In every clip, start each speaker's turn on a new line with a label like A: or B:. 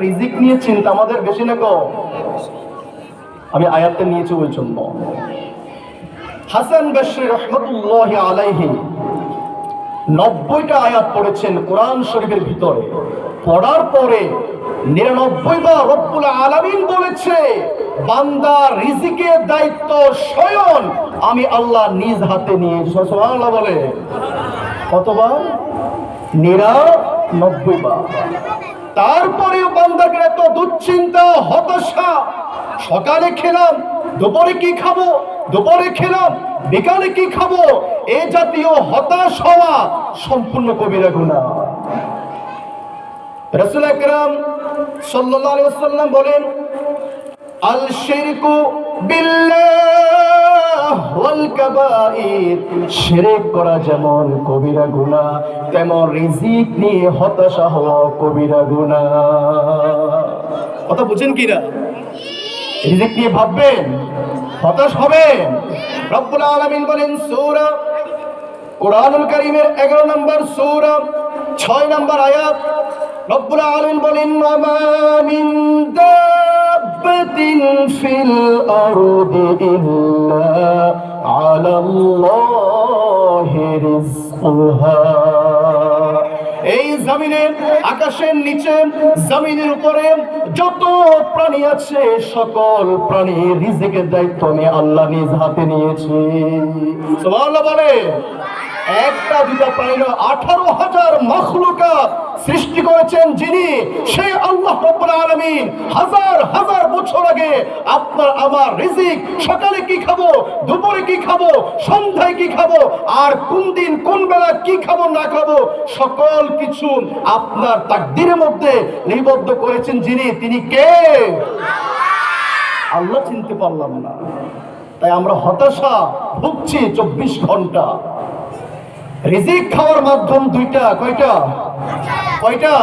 A: রিজিক নিয়ে চিন্তা আমাদের বেশি না কম? আমি আয়াতটা নিয়েছি ওই জন্য। হাসান বসরি রহমতুল্লাহি আলাইহি 90টা আয়াত পড়েছেন কোরআন শরীফের ভিতরে। পড়ার পরে 99 বার রব্বুল আলামিন বলেছে, বান্দা রিজিকের দায়িত্ব স্বয়ং আমি আল্লাহ নিজ হাতে নিয়েছি। সুবহানাল্লাহ বলে। কতবার? 99 বার। তারপরেও বান্দাকে এত দুশ্চিন্তা, হতাশা, সকালে খেলাম, দুপুরে কি খাবো, দুপুরে খেলাম, বিকালে কি খাবো, এই জাতীয় হতাশ হওয়া সম্পূর্ণ কবিরা গুনাহ। রাসূল আকরাম সাল্লাল্লাহু আলাইহি ওয়াসাল্লাম বলেন, আল শিরকু বিল্লাহ ওয়াল কাবাইর, শিরক করা যেমন কবিরা গুনাহ, তেমন রিজিক নিয়ে হতাশা হওয়া কবিরা গুনাহ। কথা বুঝেন কিনা? রিজিক নিয়ে ভাববেন, হতাশ হবেন। রব্বুল আলামিন বলেন সূরা কোরআনুল কারীমের 11 নম্বর সূরা 6 নম্বর আয়াত, রব্বুল আলামিন বলেন, ওয়ামা মিন দাব্বাতিন ফিল আরদি ইল্লা আলাল্লাহি রিজকুহা। এই জমিনের, আকাশের নিচে, জমিনের উপরে যত প্রাণী আছে, সকল প্রাণীর রিজিকের দায়িত্ব আমি আল্লাহ নিজ হাতে নিয়েছি। সুবহানাল্লাহ বলে। একটা দুটা প্রাণী নয়, 18,000 মাখলুকাত সৃষ্টি করেছেন যিনি, সেই আল্লাহ রাব্বুল আলামিন হাজার হাজার বছর আগে আপনার আমার রিজিক, সকালে কি খাবো, দুপুরে কি খাবো, সন্ধ্যায় কি খাবো, আর কোন দিন কোন বেলা কি খাবো না খাবো, সকল কিছু আপনার তাকদীরের মধ্যে লিপিবদ্ধ করেছেন যিনি, তিনি কে? আল্লাহ চিনতে পারলাম না, তাই আমরা হতাশা ভুগছি 24 ঘন্টা। রিজিক খাওয়ার মাধ্যম দুইটা। কয়টা? কয়টা?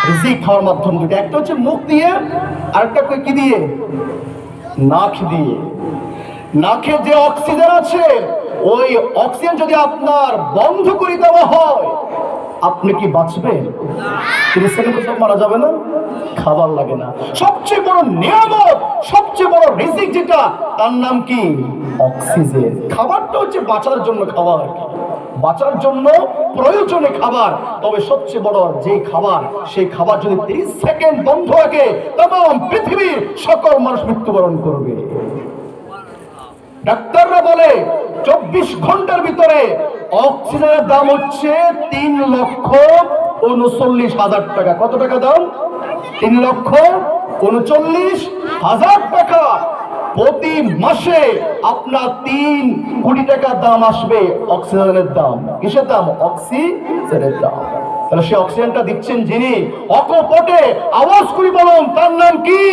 A: রিজিক খাওয়ার মাধ্যম দুইটা। একটা হচ্ছে মুখ দিয়ে, আরেকটা কি দিয়ে? নাক দিয়ে। নাকে যে অক্সিজেন আছে, ওই অক্সিজেন যদি আপনার বন্ধ করে দেওয়া হয়, আপনি কি বাঁচবেন? 30 সেকেন্ডে সব মারা যাবে না? খাবার লাগে না। সবচেয়ে বড় নিয়ামত, সবচেয়ে বড় রিজিক যেটা, তার নাম কি? অক্সিজেন। খাবারটা হচ্ছে বাঁচার জন্য খাবার, বাঁচার জন্য প্রয়োজনে খাবার। তবে সবচেয়ে বড় যে খাবার, সেই খাবার যদি 30 সেকেন্ড বন্ধ থাকে, তমাম পৃথিবীর সকল মানুষ মৃত্যুবরণ করবে। ডাক্তাররা বলে 24 ঘন্টার ভিতরে অক্সিজেনের দাম হচ্ছে 3,39,000 টাকা। কত টাকা দাম? 3,39,000 টাকা। প্রতি মাসে আপনার 3 কোটি টাকা দাম আসবে অক্সিজেনের দাম। কিসের দাম? অক্সিজেনের দাম। তাহলে সেই অক্সিজেনটা দিচ্ছেন যিনি, অকপটে আওয়াজ করে বলুন, তার নাম কি?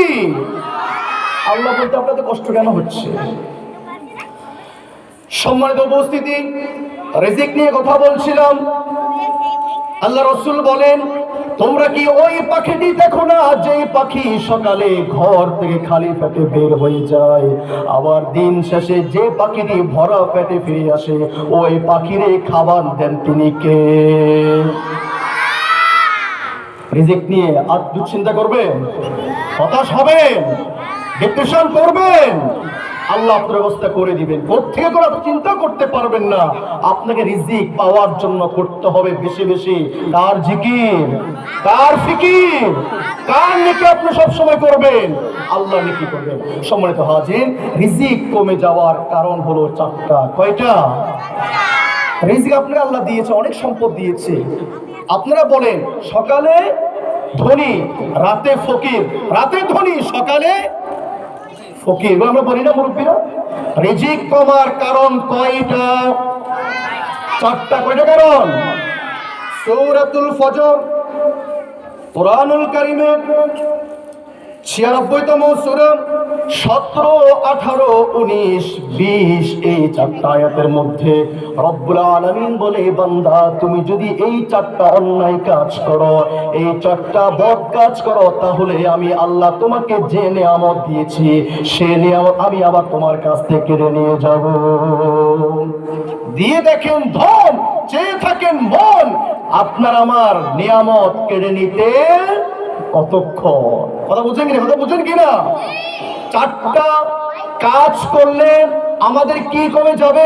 A: আল্লাহ। বলতে আপনাদের কষ্ট কেন হচ্ছে? সম্মানিত উপস্থিতি, রিজিক নিয়ে কথা বলছিলাম। আল্লাহ রাসূল বলেন, তোমরা কি ওই পাখিটি দেখো না, যে পাখি সকালে ঘর থেকে খালি পেটে বের হয়ে যায়, আবার দিন শেষে যে পাখিটি ভরা পেটে ফিরে আসে, ওই পাখিরে খাবার দেন তিনি কে? রিজিক নিয়ে আর দুশ্চিন্তা করবেন, হতাশ হবেন, ডিপ্রেশন করবেন, আল্লাহ আপনার ব্যবস্থা করে দিবেন। কোত্থেকে করে চিন্তা করতে পারবেন না। আপনাকে রিজিক পাওয়ার জন্য করতে হবে বেশি বেশি কার জিকির, কার ফিকির, কার নেকি আপনি সব সময় করবেন? আল্লাহ নেকি করবেন। সম্মানিত হাজির, রিজিক কমে যাওয়ার কারণ হলো 4টা। কয়টা? রিজিক আপনাকে আল্লাহ দিয়েছে, অনেক সম্পদ দিয়েছে। আপনারা বলেন, সকালে ধনী, রাতে ফকির, রাতে ধনী, সকালে ফকির। আমরা বলি না মুরব্বীরা? রিজিক কমার কারণ কয়টা? 4টা। কয়টা কারণ? সূরাতুল ফজর, কোরআনুল কারীমের 96তম সূরা, 17, 18, 19, 20 এই 4টা আয়াতের মধ্যে রব্বুল আলামিন বলে, বান্দা তুমি যদি এই 4টা অন্যায় কাজ করো, এই 4টা বদ কাজ করো, তাহলে আমি আল্লাহ তোমাকে যে নিয়ামত দিয়েছি, সে নিয়ামত আমি আবার তোমার কাছ থেকে কেড়ে নিয়ে যাব। দিয়ে দেখেন ধন, চেয়ে থাকেন মন, আপনার আমার নিয়ামত কেড়ে নিতে কতক্ষণ? কথা বুঝেন কিনা? কথা বুঝেন কিনা? চারটা কাজ করলে আমাদের কি কমে যাবে?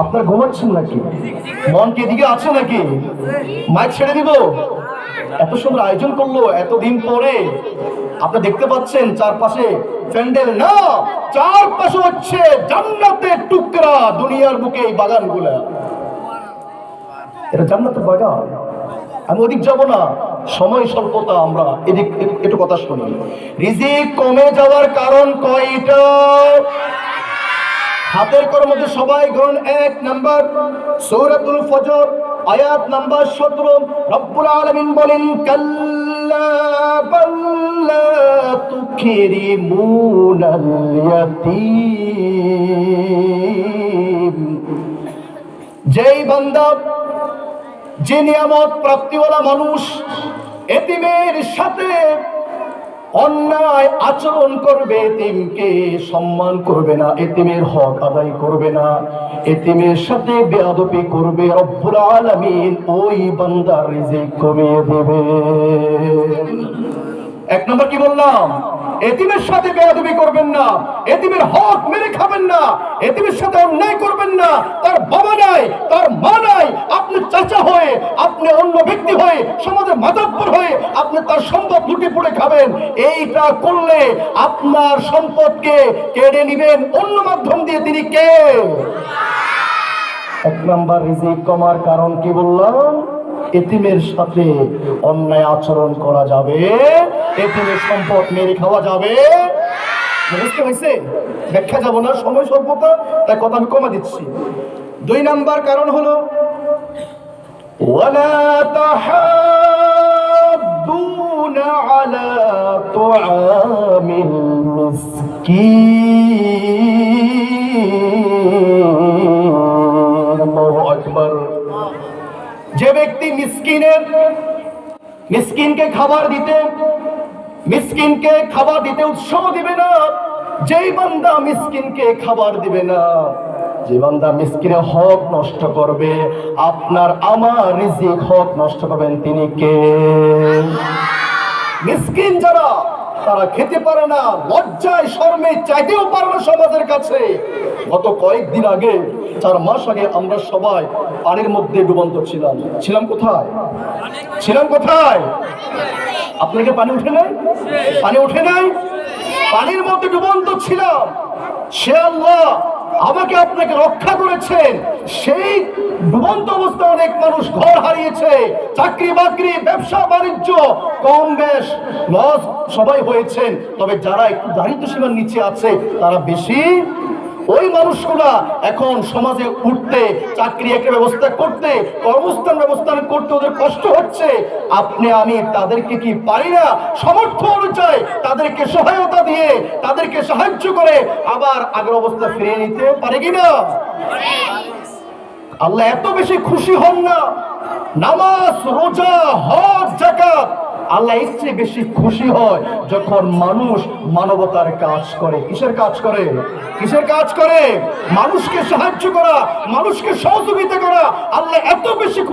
A: আপনার ঘুমাচ্ছেন নাকি? মন কি এদিকে আছে নাকি? মাইক ছেড়ে দিব? এত সুন্দর আয়োজন করলো এতদিন পরে, আপনি দেখতে পাচ্ছেন চারপাশে প্যান্ডেল না, চারপাশে হচ্ছে জান্নাতের টুকরা। দুনিয়ার বুকে এই বাগানগুলা, এটা জান্নাতের বাগান। আমি ওদিক যাব না, সময় স্বল্পতা, আমরা এদিক একটু কথা শুনি। রিজিক কমে যাওয়ার কারণ কয়টা? হাতের কর মধ্যে সবাই গ্রহণ। 1 নাম্বার সূরাতুল ফজর আয়াত নাম্বার 17, রব্বুল আলামিন বলেন কাল্লা বাল্লা তুকরিমুনাল ইয়াতীম। যেই বান্দা, যে নিয়ামত প্রাপ্তিওয়ালা মানুষ এতিমের সাথে অন্যায় আচরণ করবে, এতিমকে সম্মান করবে না, এতিমের হক আদায় করবে না, এতিমের সাথে বেয়াদবি করবে, রব্বুল আলামিন ওই বান্দার রিজিক কমিয়ে দেবে। 1 নম্বর কি বললাম? এতিমের সাথে বেয়াদবি করবেন না, এতিমের হক মেরে খাবেন না, এতিমের সাথে অন্যায় করবেন না। তার বাবা নাই, তার মা নাই, আপনি চাচা হয়ে, আপনি অন্য ব্যক্তি হয়ে, সমাজের মাতব্বর হয়ে আপনি তার সম্পদ লুটে পুড়ে খাবেন। এইটা করলে আপনার সম্পদকে কেড়ে নেবেন অন্য মাধ্যম দিয়ে। তিনি কে? 1 নম্বর রিজিক কমার কারণ কি বললাম? এতিমের সাথে অন্যায় আচরণ করা যাবে, এতিমের সম্পদ মেরে খাওয়া যাবে। বুঝতে হয়েছে? ব্যাখ্যা যাব না, সময় স্বল্পতা, তাই কথা আমি কমা দিচ্ছি। 2 নাম্বার কারণ হলো ওয়ালা তাহাদ্দুনা আলা তুআমিল মিসকিন। আল্লাহু আকবার। যে ব্যক্তি মিসকিনকে খাবার দিতে উৎসাহ দিবে না, যেই বান্দা মিসকিনকে খাবার দিবে না, যে বান্দা মিসকিনের হক নষ্ট করবে, আপনার আমার রিজিক হক নষ্ট করবেন, তিনি কে? মিসকিন যারা, তারা খেতে পারে না, লজ্জায় শরমে চাইতেও পারে না সমাজের কাছে। গত কয়েকদিন আগে, 4 মাস আগে আমরা সবাই পানির মধ্যে ডুবন্ত ছিলাম কোথায়? আপনাকে পানি উঠে নাই? পানির মধ্যে ডুবন্ত ছিলাম। সে আল্লাহ আমাকে আপনাকে রক্ষা করেছেন। সেই ডুবন্ত অবস্থায় অনেক মানুষ ঘর হারিয়েছে, চাকরি বাকরি, ব্যবসা বাণিজ্য কম বেশ লস সবাই হয়েছেন। তবে যারা একটু দারিদ্র সীমার নিচে আছে তারা বেশি। ওই মানুষগুলা এখন সমাজে উঠতে, চাকরি একটা ব্যবস্থা করতে, কর্মস্থান ব্যবস্থা করতে ওদের কষ্ট হচ্ছে। আপনি আমি তাদেরকে কি পারি না সামর্থ্য অনুযায়ী তাদেরকে সহায়তা দিয়ে, তাদেরকে সাহায্য করে আবার আগের অবস্থা ফিরিয়ে নিতে পারি কিনা? আল্লাহ এত বেশি খুশি হন না নামাজ, রোজা, হজ, যাকাত। আল্লাহ এর চেয়ে বেশি খুশি হয় যখন মানুষ মানবতার কাজ করে। কিসের কাজ করে? মানুষকে সাহায্য করা, মানুষকে সহযোগিতা করা। আল্লাহ এত বেশি খুশি